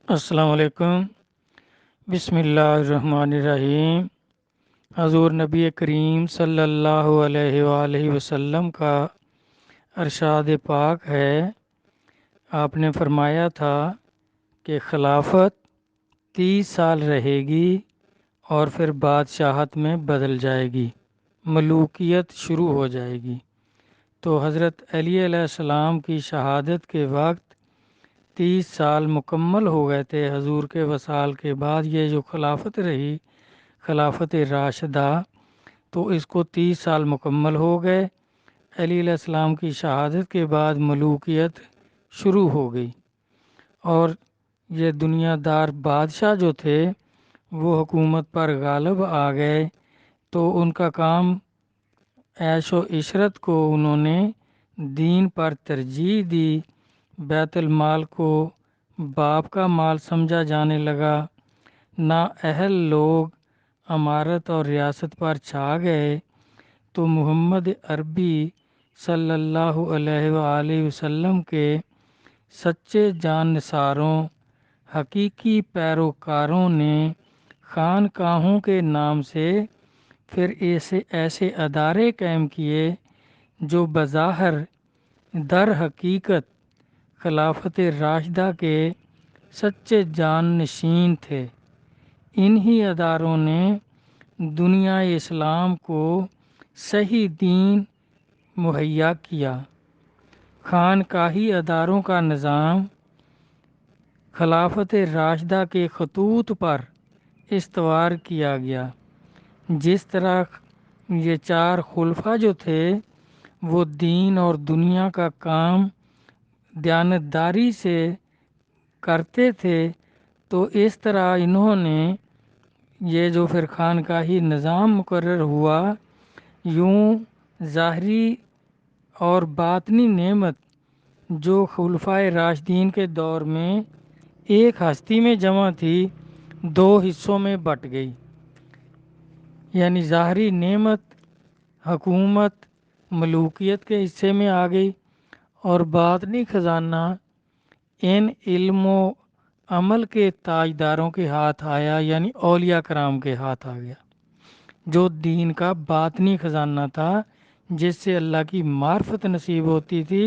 السلام علیکم۔ بسم اللہ الرحمن الرحیم۔ حضور نبی کریم صلی اللہ علیہ وآلہ وسلم کا ارشاد پاک ہے، آپ نے فرمایا تھا کہ خلافت 30 سال رہے گی اور پھر بادشاہت میں بدل جائے گی، ملوکیت شروع ہو جائے گی۔ تو حضرت علی علیہ السلام کی شہادت کے وقت 30 سال مکمل ہو گئے تھے۔ حضور کے وصال کے بعد یہ جو خلافت رہی، خلافت راشدہ، تو اس کو 30 سال مکمل ہو گئے۔ علی علیہ السلام کی شہادت کے بعد ملوکیت شروع ہو گئی، اور یہ دنیا دار بادشاہ جو تھے وہ حکومت پر غالب آ گئے، تو ان کا کام عیش و عشرت کو انہوں نے دین پر ترجیح دی۔ بیت المال کو باپ کا مال سمجھا جانے لگا، نااہل لوگ امارت اور ریاست پر چھا گئے، تو محمد عربی صلی اللہ علیہ وآلہ وسلم کے سچے جانثاروں، حقیقی پیروکاروں نے خانقاہوں کے نام سے پھر ایسے ادارے قائم کیے جو بظاہر در حقیقت خلافت راشدہ کے سچے جانشین تھے۔ انہی اداروں نے دنیا اسلام کو صحیح دین مہیا کیا۔ خانقاہی اداروں کا نظام خلافت راشدہ کے خطوط پر استوار کیا گیا۔ جس طرح یہ 4 خلفاء جو تھے وہ دین اور دنیا کا کام دیانتداری سے کرتے تھے، تو اس طرح انہوں نے یہ جو پھر خانقاہی نظام مقرر ہوا، یوں ظاہری اور باطنی نعمت جو خلفائے راشدین کے دور میں ایک ہستی میں جمع تھی، 2 حصوں میں بٹ گئی۔ یعنی ظاہری نعمت حکومت ملوکیت کے حصے میں آ گئی، اور باطنی خزانہ ان علم و عمل کے تاجداروں کے ہاتھ آیا، یعنی اولیاء کرام کے ہاتھ آ گیا، جو دین کا باطنی خزانہ تھا، جس سے اللہ کی معرفت نصیب ہوتی تھی،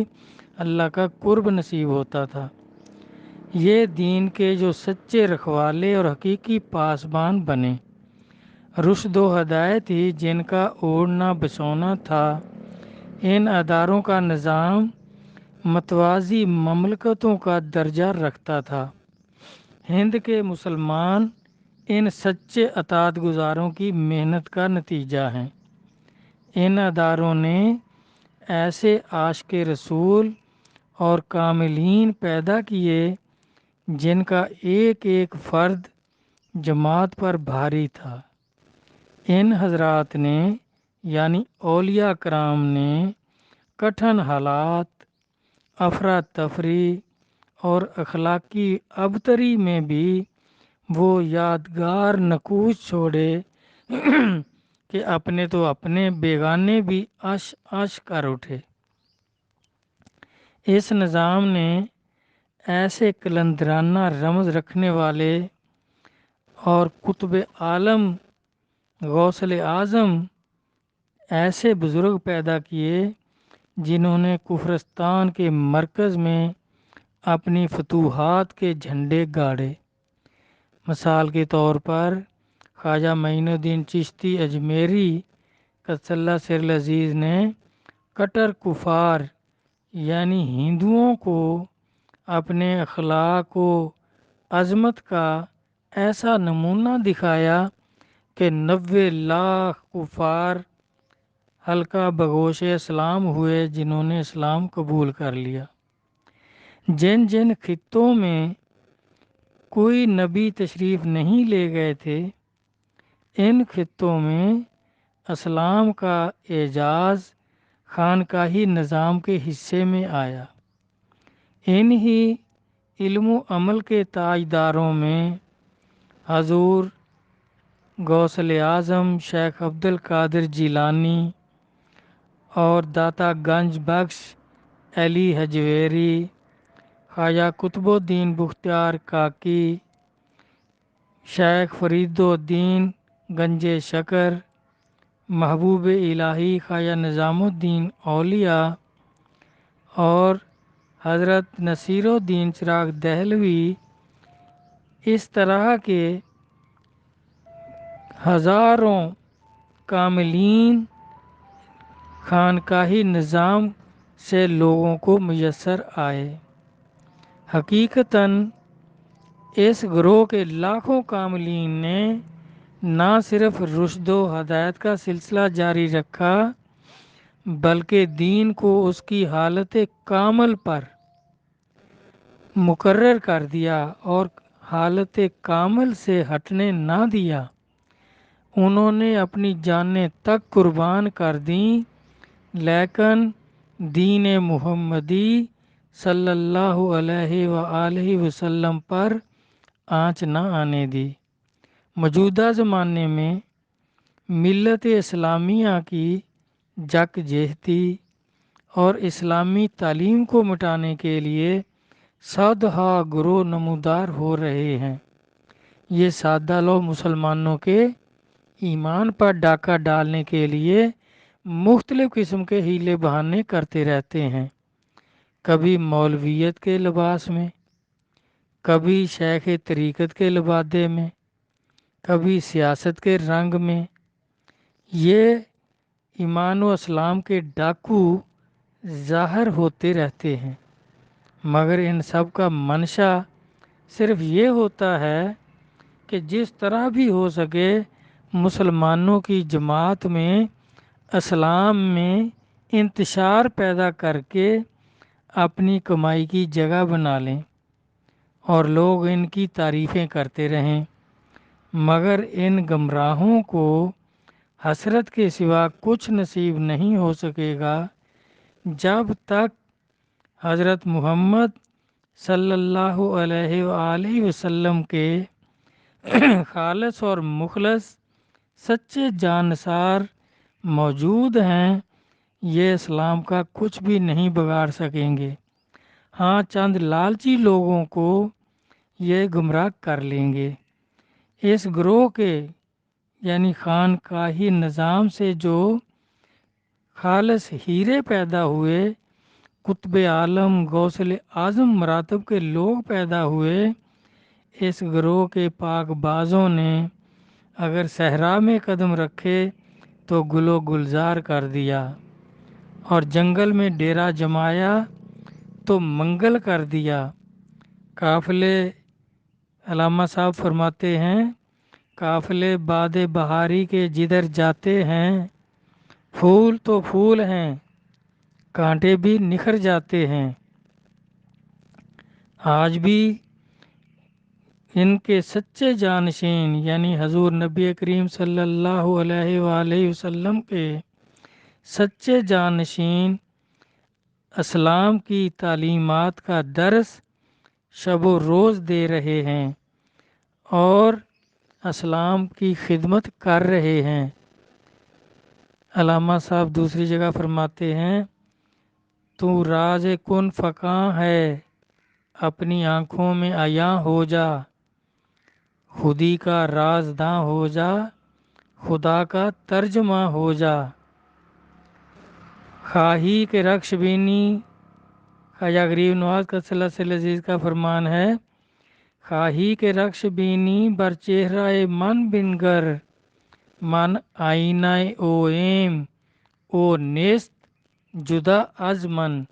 اللہ کا قرب نصیب ہوتا تھا۔ یہ دین کے جو سچے رکھوالے اور حقیقی پاسبان بنے، رشد و ہدایت ہی جن کا اوڑھنا بچھونا تھا۔ ان اداروں کا نظام متوازی مملکتوں کا درجہ رکھتا تھا۔ ہند کے مسلمان ان سچے اطاعت گزاروں کی محنت کا نتیجہ ہیں۔ ان اداروں نے ایسے عاشق رسول اور کاملین پیدا کیے جن کا ایک ایک فرد جماعت پر بھاری تھا۔ ان حضرات نے یعنی اولیاء کرام نے کٹھن حالات، افراتفری اور اخلاقی ابتری میں بھی وہ یادگار نقوش چھوڑے کہ اپنے تو اپنے، بیگانے بھی عش عش کر اٹھے۔ اس نظام نے ایسے قلندرانہ رمز رکھنے والے اور قطب عالم غوث اعظم ایسے بزرگ پیدا کیے جنہوں نے کفرستان کے مرکز میں اپنی فتوحات کے جھنڈے گاڑے۔ مثال کے طور پر خواجہ معین الدین چشتی اجمیری قدس اللہ سر العزیز نے کٹر کفار یعنی ہندوؤں کو اپنے اخلاق و عظمت کا ایسا نمونہ دکھایا کہ 90 لاکھ کفار حلقہ بگوش اسلام ہوئے، جنہوں نے اسلام قبول کر لیا۔ جن جن خطوں میں کوئی نبی تشریف نہیں لے گئے تھے، ان خطوں میں اسلام کا اعجاز خانقاہی نظام کے حصے میں آیا۔ انہی علم و عمل کے تاجداروں میں حضور غوث اعظم شیخ عبد القادر جیلانی اور داتا گنج بخش علی حجویری، خواجہ قطب الدین بختیار کاکی، شیخ فرید الدین گنج شکر، محبوب الہی خواجہ نظام الدین اولیاء اور حضرت نصیر الدین چراغ دہلوی، اس طرح کے ہزاروں کاملین خانقاہی نظام سے لوگوں کو میسر آئے۔ حقیقتاً اس گروہ کے لاکھوں کاملین نے نہ صرف رشد و ہدایت کا سلسلہ جاری رکھا بلکہ دین کو اس کی حالت کامل پر مقرر کر دیا اور حالت کامل سے ہٹنے نہ دیا۔ انہوں نے اپنی جانیں تک قربان کر دیں لیکن دین محمدی صلی اللہ علیہ وآلہ وسلم پر آنچ نہ آنے دی۔ موجودہ زمانے میں ملت اسلامیہ کی یکجہتی اور اسلامی تعلیم کو مٹانے کے لیے سودھا گروہ نمودار ہو رہے ہیں۔ یہ سادہ لوگ مسلمانوں کے ایمان پر ڈاکہ ڈالنے کے لیے مختلف قسم کے ہیلے بہانے کرتے رہتے ہیں، کبھی مولویت کے لباس میں، کبھی شیخ طریقت کے لبادے میں، کبھی سیاست کے رنگ میں۔ یہ ایمان و اسلام کے ڈاکو ظاہر ہوتے رہتے ہیں، مگر ان سب کا منشا صرف یہ ہوتا ہے کہ جس طرح بھی ہو سکے مسلمانوں کی جماعت میں اسلام میں انتشار پیدا کر کے اپنی کمائی کی جگہ بنا لیں اور لوگ ان کی تعریفیں کرتے رہیں، مگر ان گمراہوں کو حسرت کے سوا کچھ نصیب نہیں ہو سکے گا جب تک حضرت محمد صلی اللہ علیہ وآلہ وسلم کے خالص اور مخلص سچے جانصار موجود ہیں، یہ اسلام کا کچھ بھی نہیں بگاڑ سکیں گے۔ ہاں، چند لالچی لوگوں کو یہ گمراہ کر لیں گے۔ اس گروہ کے یعنی خانقاہی نظام سے جو خالص ہیرے پیدا ہوئے، قطب عالم غوث اعظم مراتب کے لوگ پیدا ہوئے، اس گروہ کے پاک بازوں نے اگر صحرا میں قدم رکھے تو گل و گلزار کر دیا اور جنگل میں ڈیرا جمایا تو منگل کر دیا۔ قافلے علامہ صاحب فرماتے ہیں، قافلے باد بہاری کے جدھر جاتے ہیں، پھول تو پھول ہیں، کانٹے بھی نکھر جاتے ہیں۔ آج بھی ان کے سچے جانشین یعنی حضور نبی کریم صلی اللہ علیہ وآلہ وسلم کے سچے جانشین اسلام کی تعلیمات کا درس شب و روز دے رہے ہیں اور اسلام کی خدمت کر رہے ہیں۔ علامہ صاحب دوسری جگہ فرماتے ہیں، تو راز کن فکاں ہے اپنی آنکھوں میں عیاں ہو جا، خودی کا رازداں ہو جا، خدا کا ترجمہ ہو جا۔ خواہی کے رخش بینی، خواجہ غریب نواز قدس اللہ عزیز کا فرمان ہے، خواہی کے رخش بینی بر چہرہ من بنگر، من آئینہ او ایم او نیست جدا از من۔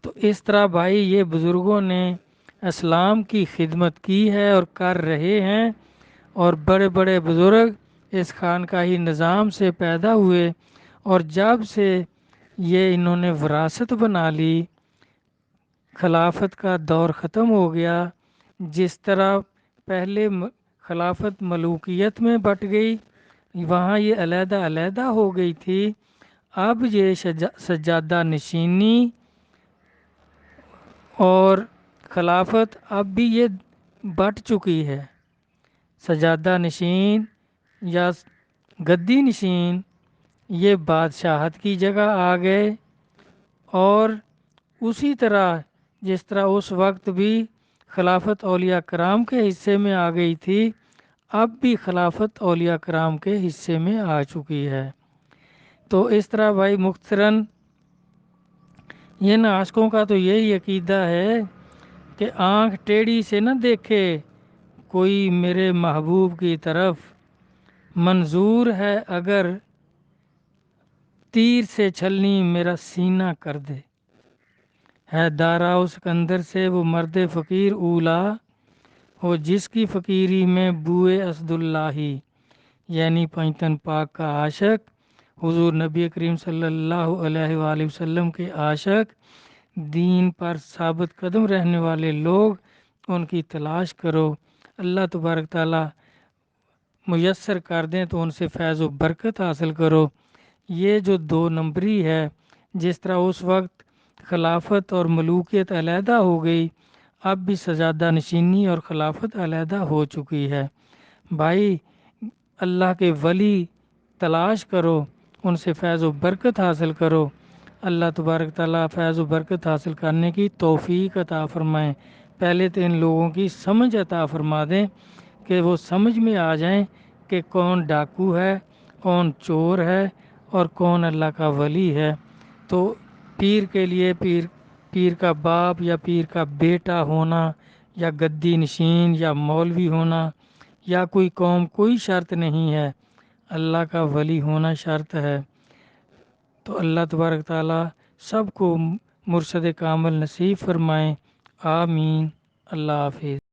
تو اس طرح بھائی یہ بزرگوں نے اسلام کی خدمت کی ہے اور کر رہے ہیں، اور بڑے بڑے بزرگ اس خانقاہی نظام سے پیدا ہوئے، اور جب سے یہ انہوں نے وراثت بنا لی، خلافت کا دور ختم ہو گیا۔ جس طرح پہلے خلافت ملوکیت میں بٹ گئی، وہاں یہ علیحدہ علیحدہ ہو گئی تھی، اب یہ سجادہ نشینی اور خلافت اب بھی یہ بٹ چکی ہے۔ سجادہ نشین یا گدی نشین یہ بادشاہت کی جگہ آ گئے، اور اسی طرح جس طرح اس وقت بھی خلافت اولیاء کرام کے حصے میں آ گئی تھی، اب بھی خلافت اولیاء کرام کے حصے میں آ چکی ہے۔ تو اس طرح بھائی مختصراً یہ ناسکوں کا تو یہی عقیدہ ہے کہ آنکھ ٹیڑھی سے نہ دیکھے کوئی میرے محبوب کی طرف، منظور ہے اگر تیر سے چھلنی میرا سینہ کر دے، ہے دارا سکندر سے وہ مرد فقیر اولا، ہو جس کی فقیری میں بوئے اسد اللہ، یعنی پنجتن پاک کا عاشق، حضور نبی کریم صلی اللہ علیہ وآلہ وسلم کے عاشق، دین پر ثابت قدم رہنے والے لوگ، ان کی تلاش کرو، اللہ تبارک تعالیٰ میسر کر دیں تو ان سے فیض و برکت حاصل کرو۔ یہ جو دو نمبری ہے، جس طرح اس وقت خلافت اور ملوکیت علیحدہ ہو گئی، اب بھی سجادہ نشینی اور خلافت علیحدہ ہو چکی ہے۔ بھائی اللہ کے ولی تلاش کرو، ان سے فیض و برکت حاصل کرو، اللہ تبارک تعالیٰ فیض و برکت حاصل کرنے کی توفیق عطا فرمائیں۔ پہلے تو ان لوگوں کی سمجھ عطا فرما دیں کہ وہ سمجھ میں آ جائیں کہ کون ڈاکو ہے، کون چور ہے اور کون اللہ کا ولی ہے۔ تو پیر کے لیے پیر کا باپ یا پیر کا بیٹا ہونا یا گدی نشین یا مولوی ہونا یا کوئی قوم کوئی شرط نہیں ہے، اللہ کا ولی ہونا شرط ہے۔ تو اللہ تبارک تعالیٰ سب کو مرشد کامل نصیب فرمائیں، آمین۔ اللہ حافظ۔